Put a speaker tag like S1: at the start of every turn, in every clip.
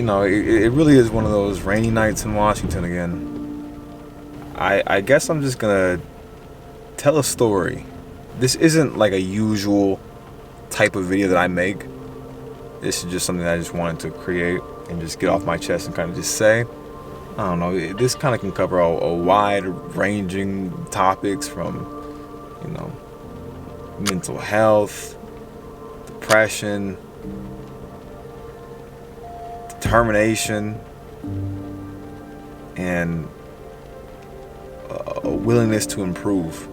S1: it really is one of those rainy nights in Washington again. I guess I'm just gonna tell a story. This isn't like a usual type of video that I make. This is just something that I just wanted to create and just get off my chest and kind of just say. I don't know, this kind of can cover a wide ranging topics from, mental health, depression, determination, and a willingness to improve,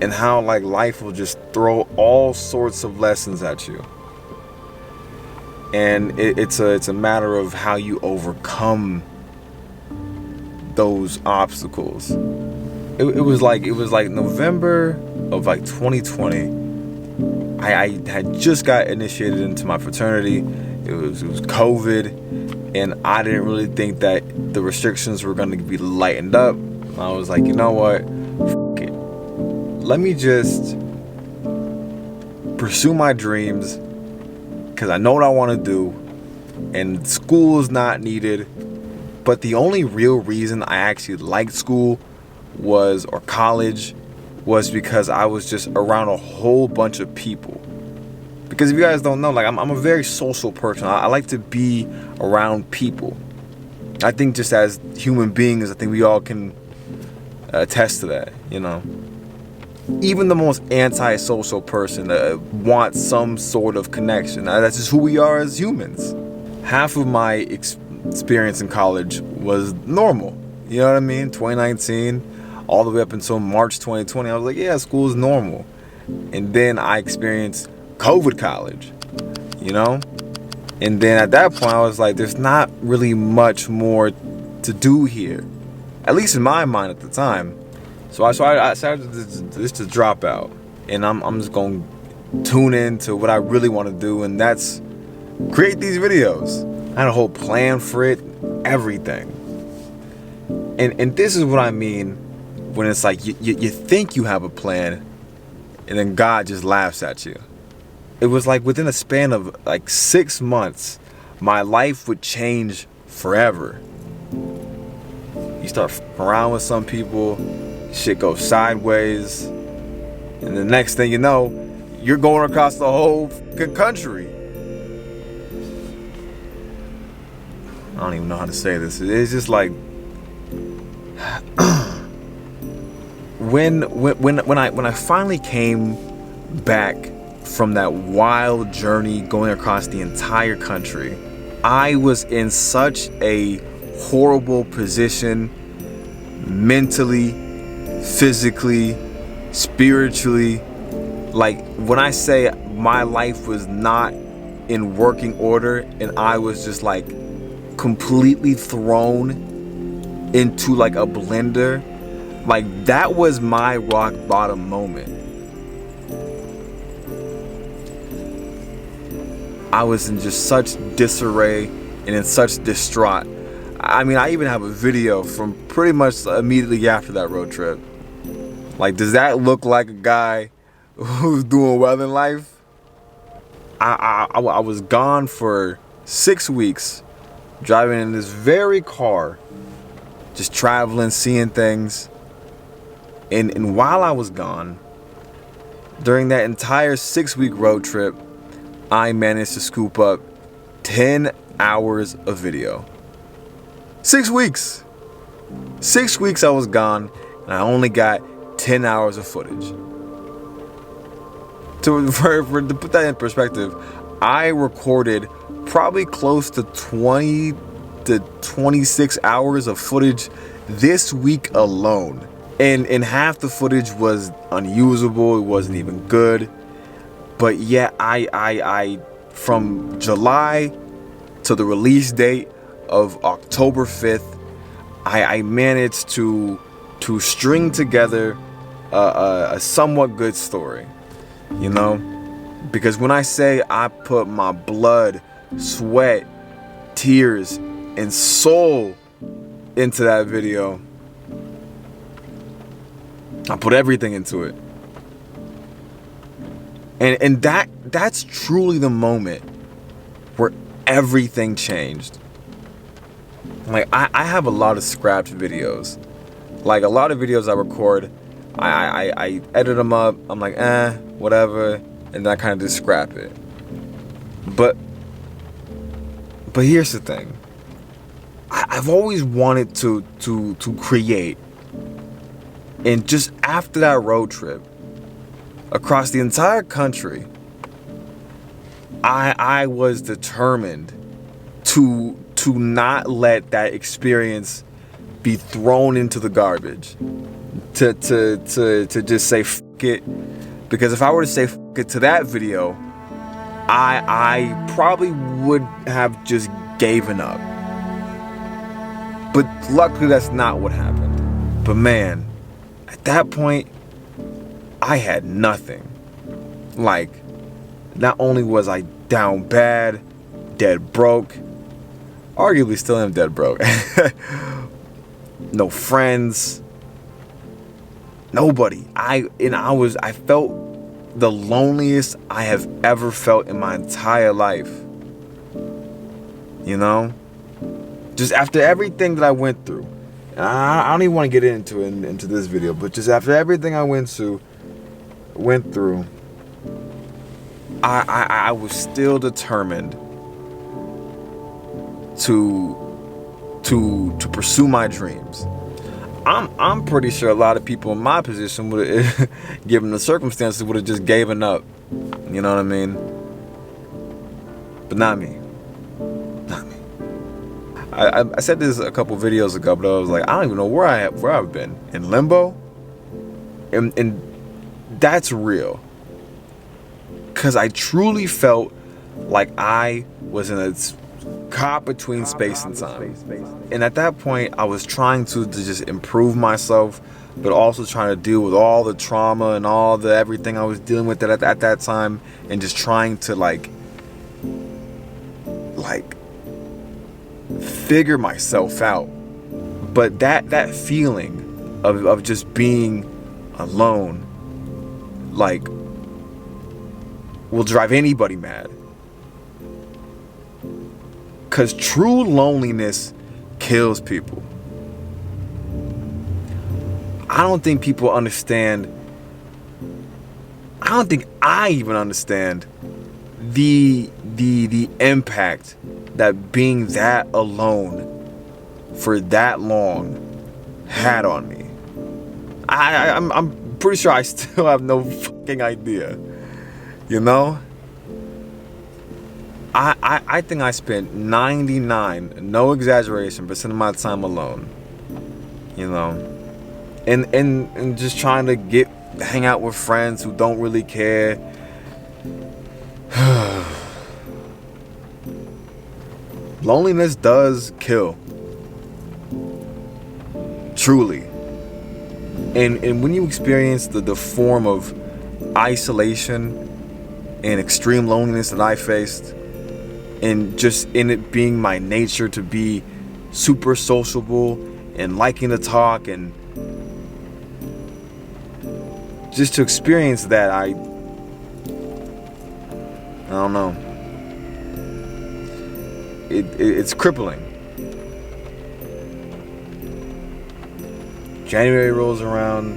S1: and how like life will just throw all sorts of lessons at you, and it's a matter of how you overcome those obstacles. It was like November of like 2020. I had just got initiated into my fraternity. It was COVID, and I didn't really think that the restrictions were going to be lightened up. I was like, you know what? F it. Let me just pursue my dreams, because I know what I want to do, and school is not needed. But the only real reason I actually liked school or college was because I was just around a whole bunch of people. Because if you guys don't know, like I'm a very social person. I like to be around people. I think just as human beings, I think we all can attest to that, Even the most antisocial person wants some sort of connection. That's just who we are as humans. Half of my experience in college was normal. You know what I mean? 2019, all the way up until March 2020, I was like, yeah, school is normal. And then I experienced COVID college, And then at that point, I was like, there's not really much more to do here, at least in my mind at the time. So I decided to drop out, and I'm just going to tune in to what I really want to do, and that's create these videos. I had a whole plan for it, everything. And this is what I mean when it's like you think you have a plan, and then God just laughs at you. It was like within a span of like 6 months, my life would change forever. You start f***ing around with some people, shit goes sideways, and the next thing you know, you're going across the whole f***ing country. I don't even know how to say this. It's just like when I finally came back from that wild journey going across the entire country, I was in such a horrible position mentally, physically, spiritually. Like when I say my life was not in working order and I was just like completely thrown into like a blender, like that was my rock bottom moment. I was in just such disarray and in such distraught. I mean, I even have a video from pretty much immediately after that road trip. Like, does that look like a guy who's doing well in life? I was gone for 6 weeks, driving in this very car, just traveling, seeing things. And while I was gone, during that entire 6-week road trip, I managed to scoop up 10 hours of video. 6 weeks. 6 weeks I was gone, and I only got 10 hours of footage. To put that in perspective, I recorded probably close to 20 to 26 hours of footage this week alone. And half the footage was unusable, it wasn't even good. But yeah, I from July to the release date of October 5th, I managed to string together a somewhat good story, because when I say I put my blood, sweat, tears, and soul into that video, I put everything into it. And that's truly the moment where everything changed. Like, I have a lot of scrapped videos. Like, a lot of videos I record, I edit them up. I'm like, whatever, and then I kind of just scrap it. But here's the thing. I've always wanted to create. And just after that road trip, across the entire country, I was determined to not let that experience be thrown into the garbage. To just say f it. Because if I were to say f it to that video, I probably would have just given up. But luckily that's not what happened. But man, at that point, I had nothing. Like, not only was I down bad, dead broke, arguably still am dead broke. No friends, nobody. I felt the loneliest I have ever felt in my entire life. You know? Just after everything that I went through. I don't even want to get into it into this video, but just after everything I went through, I was still determined to pursue my dreams. I'm pretty sure a lot of people in my position would have, given the circumstances, would have just given up. You know what I mean? But not me. Not me. I said this a couple videos ago, but I was like, I don't even know where I've been. In limbo? And that's real. Because I truly felt like I was in a caught between space and time. And at that point, I was trying to just improve myself, but also trying to deal with all the trauma and all the everything I was dealing with at that time, and just trying to like figure myself out. But that feeling of just being alone, like, will drive anybody mad. Because true loneliness kills people. I don't think people understand. I don't think I even understand the impact that being that alone for that long had on me. I'm pretty sure I still have no fucking idea. You know? I think I spent 99, no exaggeration, % of my time alone. You know? And just trying to hang out with friends who don't really care. Loneliness does kill. Truly. And when you experience the form of isolation and extreme loneliness that I faced, and just in it being my nature to be super sociable and liking to talk, and just to experience that, I don't know. It's crippling. January rolls around,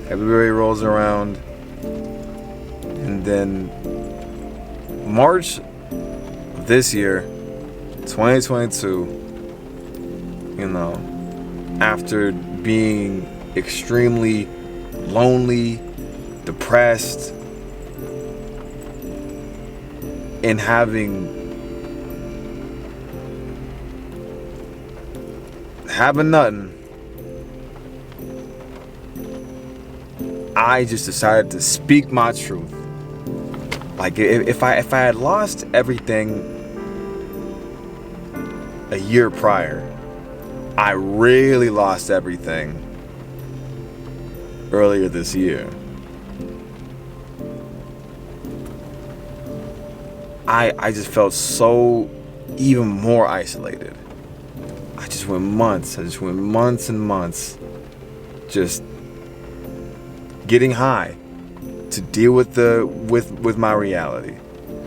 S1: February rolls around, and then March of this year, 2022, you know, after being extremely lonely, depressed, and having nothing, I just decided to speak my truth. Like, if I had lost everything a year prior, I really lost everything earlier this year. I just felt so even more isolated. I just went months and months just getting high to deal with with my reality,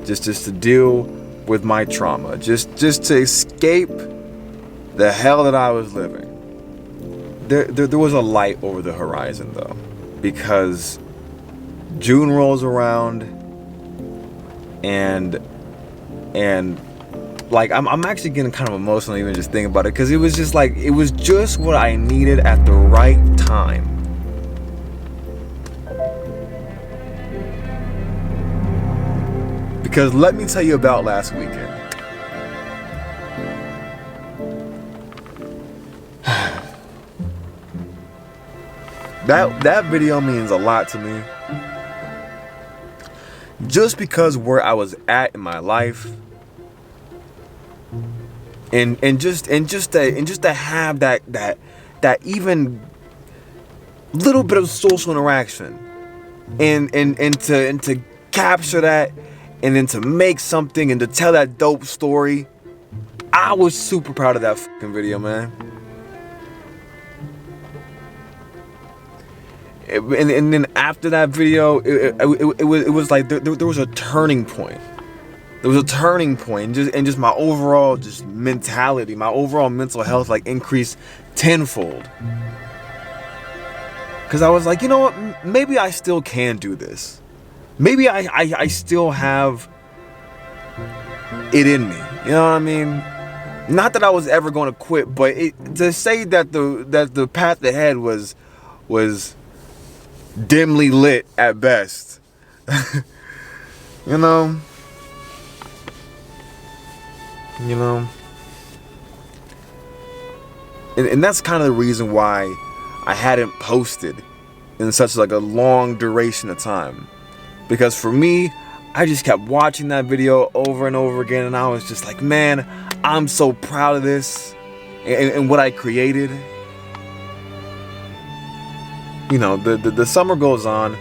S1: just to deal with my trauma, just to escape the hell that I was living. There was a light over the horizon though, because June rolls around, and like I'm actually getting kind of emotional even just thinking about it, because it was just like, it was just what I needed at the right time. Because let me tell you about last weekend. That video means a lot to me. Just because where I was at in my life, and just to have that even little bit of social interaction, and to capture that, and then to make something and to tell that dope story. I was super proud of that fucking video, man. And then after that video, it was like there was a turning point. There was a turning point, and just my overall just mentality, my overall mental health like increased tenfold. Because I was like, you know what? Maybe I still can do this. Maybe I still have it in me. You know what I mean? Not that I was ever going to quit, but to say that the path ahead was dimly lit at best. You know. And that's kind of the reason why I hadn't posted in such like a long duration of time. Because for me, I just kept watching that video over and over again, and I was just like, man, I'm so proud of this and what I created. You know, the summer goes on.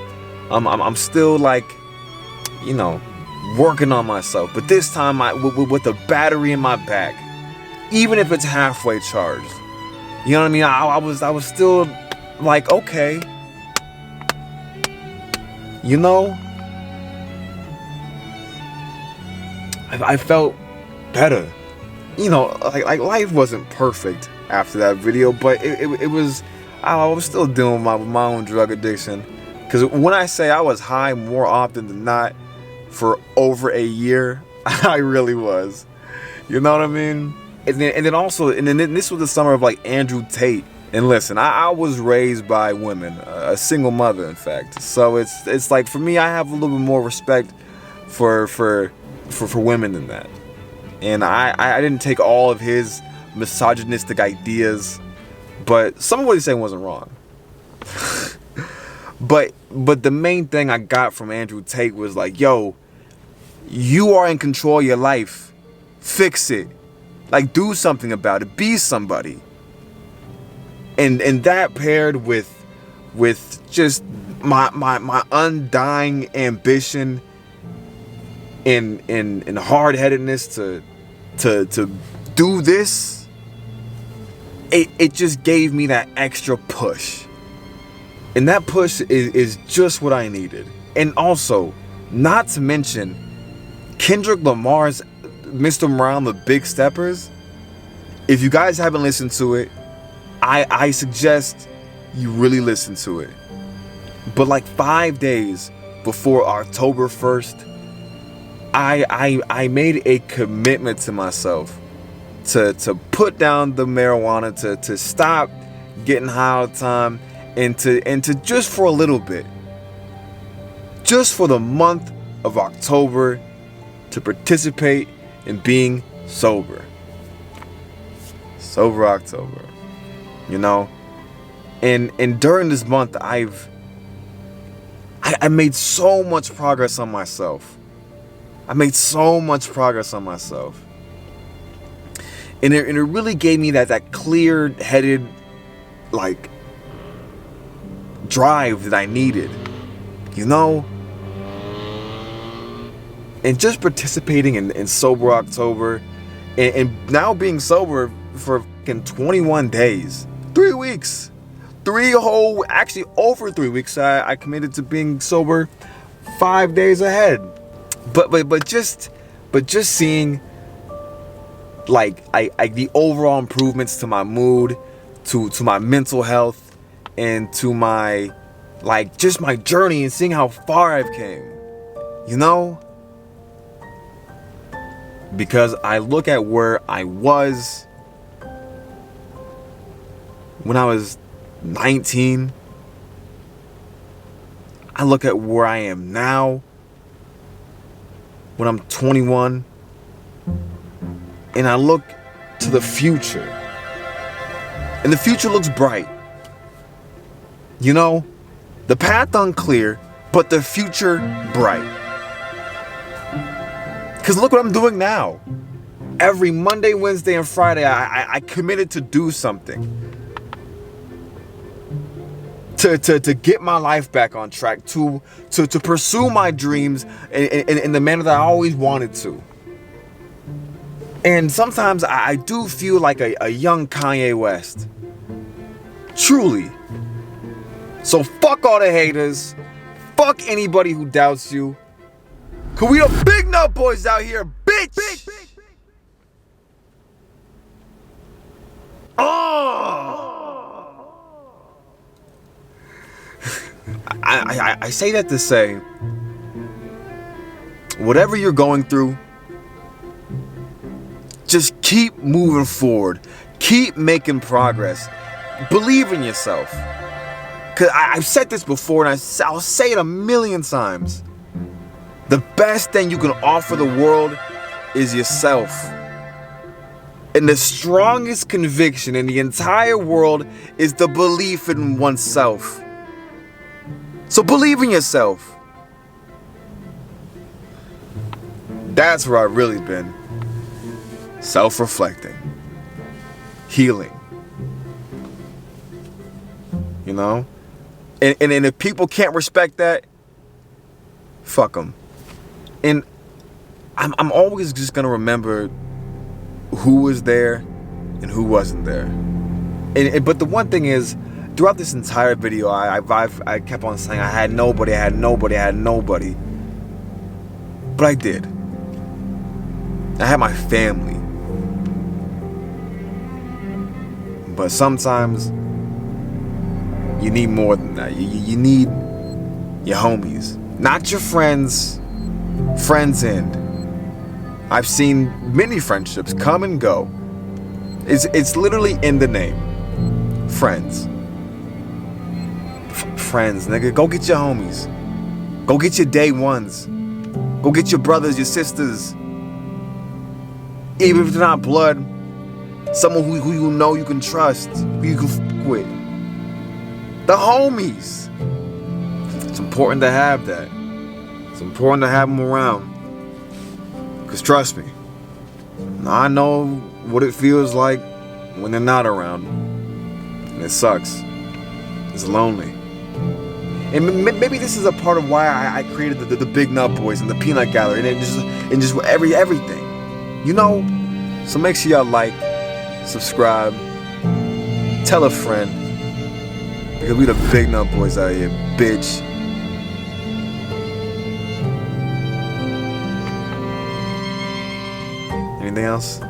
S1: I'm still like, you know, working on myself, but this time with the battery in my back, even if it's halfway charged. You know what I mean? I was still like, okay, you know, I felt better. You know, like life wasn't perfect after that video, but it was. I was still dealing with my own drug addiction. Because when I say I was high more often than not for over a year, I really was. You know what I mean? And then also, and then this was the summer of like Andrew Tate. And listen, I was raised by women, a single mother, in fact. So it's like, for me, I have a little bit more respect for women than that. And I didn't take all of his misogynistic ideas, but some of what he's saying wasn't wrong. but the main thing I got from Andrew Tate was like, yo, you are in control of your life. Fix it. Like, do something about it. Be somebody. And that paired with just my undying ambition and hard-headedness to do this, it just gave me that extra push. And that push is just what I needed. And also, not to mention, Kendrick Lamar's Mr. Morale, the Big Steppers. If you guys haven't listened to it, I suggest you really listen to it. But like 5 days before October 1st, I made a commitment to myself to put down the marijuana, to stop getting high all the time, and to just for a little bit, just for the month of October, to participate in being sober. Sober October. You know? And during this month, I made so much progress on myself. And it really gave me that clear-headed, like, drive that I needed, you know? And just participating in Sober October, and now being sober for fucking 21 days, 3 weeks, actually over 3 weeks, I committed to being sober 5 days ahead. But just seeing like the overall improvements to my mood, to my mental health, and to my, like, just my journey and seeing how far I've came, you know? Because I look at where I was when I was 19. I look at where I am now when I'm 21. And I look to the future. And the future looks bright. You know, the path unclear, but the future bright. Because look what I'm doing now. Every Monday, Wednesday, and Friday, I committed to do something. To get my life back on track. To pursue my dreams in the manner that I always wanted to. And sometimes I do feel like a young Kanye West. Truly. So fuck all the haters. Fuck anybody who doubts you. Cause we the big nut boys out here, bitch! Oh! I say that to say, whatever you're going through, just keep moving forward. Keep making progress. Believe in yourself. Because I've said this before, and I'll say it a million times. The best thing you can offer the world is yourself. And the strongest conviction in the entire world is the belief in oneself. So believe in yourself. That's where I've really been. Self-reflecting. Healing. You know? And if people can't respect that, fuck them. And I'm always just gonna remember who was there and who wasn't there. But the one thing is, throughout this entire video, I kept on saying I had nobody. But I did. I had my family. But sometimes you need more than that. You need your homies, not your friends. Friends end. I've seen many friendships come and go. It's literally in the name. Friends. Friends, nigga. Go get your homies. Go get your day ones. Go get your brothers, your sisters. Even if they're not blood, someone who you know you can trust, who you can f with. The homies. It's important to have that. It's important to have them around. Because trust me, I know what it feels like when they're not around. And it sucks. It's lonely. And maybe this is a part of why I created the Big Nut Boys and the Peanut Gallery and just everything. You know? So make sure y'all like, subscribe, tell a friend. Because we the Big Nut Boys out here, bitch. Anything else?